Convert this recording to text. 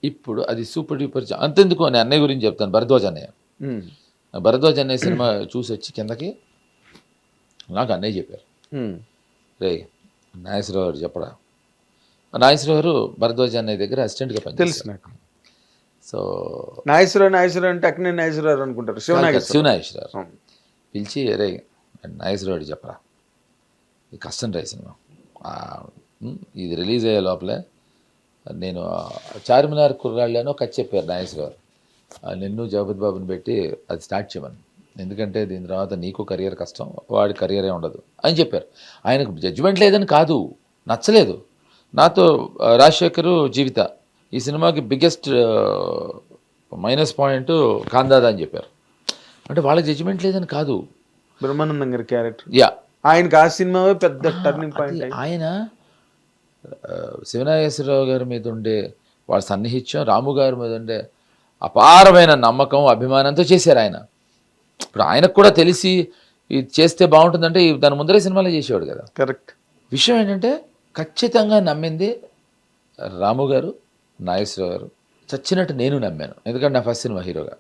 ఇప్పుడు అది super duper అంతెందుకు అని అన్నయ్య గురించి చెప్తాను. భరద్వాజ్ అన్నయ్య. ఉమ్, భరద్వాజ్ అన్నయ్య సినిమా చూసి వచ్చి కిందకి నాకు అన్నయ్య చెప్పారు, ఉమ్, రే నాగేశ్వరరావు గారు చెప్పడా. నాగేశ్వరరావు గారు భరద్వాజ్ అన్నయ్య దగ్గర అసిస్టెంట్గా తెలుసు పనిచేస్తారు. నాకు. సో నాగేశ్వరరావు అంటే అక్కనే నాగేశ్వరరావు అనుకుంటారు. శివనాగేశ్వరరావు అవును. పిలిచి రే నాగేశ్వరరావు చెప్పరా, ఇది కష్టం రా ఈ సినిమా, ఇది రిలీజ్ అయ్యే లోపలే నేను చార్మినార్ కుర్రాళ్ళను కథ చెప్పారు నాగేశ్వరరావు. నిన్ను జగపతి బాబుని పెట్టి అది స్టార్ట్ చేయమని, ఎందుకంటే దీని తర్వాత నీకు కెరియర్ కష్టం, వాడి కెరియరే ఉండదు అని చెప్పారు. ఆయనకు జడ్జిమెంట్ లేదని కాదు, నచ్చలేదు. నాతో రాజశేఖరు జీవిత ఈ సినిమాకి బిగ్గెస్ట్ మైనస్ పాయింట్ కాందాదా అని చెప్పారు. అంటే వాళ్ళకి జడ్జిమెంట్ లేదని కాదు. బ్రహ్మానందం గారి క్యారెక్టర్, యా ఆయనకి ఆ సినిమా పెద్ద టర్నింగ్ పాయింట్. ఆయన శివనాగేశ్వరరావు గారి మీద ఉండే వాళ్ళ సన్నిహిత్యం, రాము గారి మీద ఉండే అపారమైన నమ్మకం, అభిమానంతో చేశారు ఆయన. ఇప్పుడు ఆయనకు కూడా తెలిసి ఇది చేస్తే బాగుంటుందంటే దాని ముందరే సినిమాలో చేసేవాడు కదా. కరెక్ట్. విషయం ఏంటంటే ఖచ్చితంగా నమ్మింది రాము గారు, నాగేశ్వరరావు గారు. చచ్చినట్టు నేను నమ్మాను, ఎందుకంటే నా ఫస్ట్ సినిమా హీరోగా.